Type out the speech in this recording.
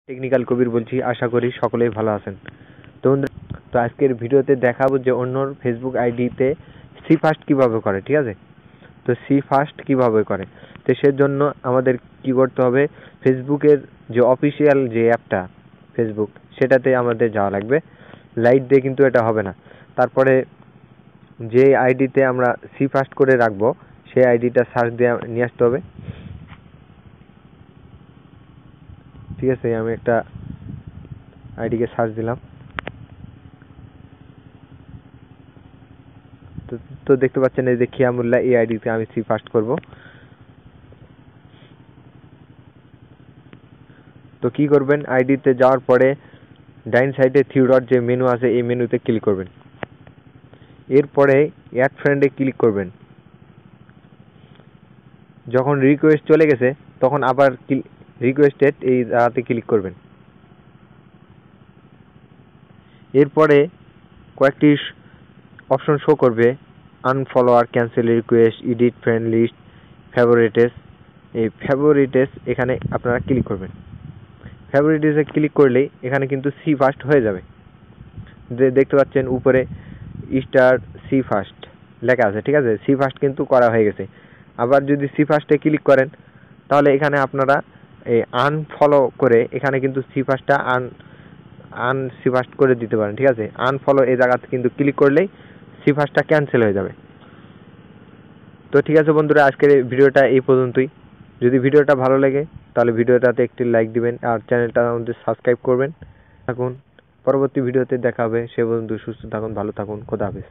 Technical কবির বলছি। আশা করি সকলেই ভালো আছেন। তো তো আজকের ভিডিওতে দেখাবো যে অন্যর ফেসবুক আইডিতে সি ফার্স্ট কীভাবে করে, ঠিক আছে? তো সি ফার্স্ট কীভাবে করে, তো সেজন্য আমাদের কি করতে হবে, ফেসবুকের যে অফিসিয়াল যে অ্যাপটা ফেসবুক, সেটাতে আমাদের যাওয়া লাগবে। লাইট দিয়ে কিন্তু এটা হবে না। তারপরে যে আইডিতে আমরা সি ফার্স্ট করে রাখবো সেই আইডিটা সার্চ দিয়ে নিয়ে আসতে হবে, ঠিক আছে? আমি একটা আইডিকে সার্চ দিলাম। তো দেখতে পাচ্ছেন এই যে খিয়ামুল্লাহ, এই আইডিতে আমি সি ফার্স্ট করব। তো কি করবেন, আইডিতে যাওয়ার পরে ডাইন সাইডে থ্রি ডট যে মেনু আছে এই মেনুতে ক্লিক করবেন। এরপরে অ্যাড ফ্রেন্ডে ক্লিক করবেন। যখন রিকোয়েস্ট চলে গেছে তখন আবার রিকোয়েস্টেড এই জায়গাতে ক্লিক করবেন। এরপরে কয়েকটি অপশন শো করবে, unfollower, cancel request, edit friend list, favourites. এই ফেভারিটেস এখানে আপনারা ক্লিক করবেন। ফেভারিটেসে ক্লিক করলেই এখানে কিন্তু সি ফার্স্ট হয়ে যাবে। দেখতে পাচ্ছেন উপরে স্টার সি ফার্স্ট লেখা আছে, ঠিক আছে? সি ফার্স্ট কিন্তু করা হয়ে গেছে। আবার যদি সি ফার্স্টে ক্লিক করেন তাহলে এখানে আপনারা এই আনফলো করে এখানে কিন্তু সি ফার্স্টটা সি ফার্স্ট করে দিতে পারেন, ঠিক আছে? আনফলো এই জায়গাতে কিন্তু ক্লিক করলেই সি ফার্স্টটা ক্যান্সেল হয়ে যাবে। তো ঠিক আছে বন্ধুরা, আজকের এই ভিডিওটা এই পর্যন্তই। যদি ভিডিওটা ভালো লাগে তাহলে ভিডিওটাতে একটি লাইক দিবেন আর চ্যানেলটা আমাদের সাবস্ক্রাইব করবেন। থাকুন, পরবর্তী ভিডিওতে দেখা হবে। সে পর্যন্ত সুস্থ থাকুন, ভালো থাকুন, খোদা হাফেজ।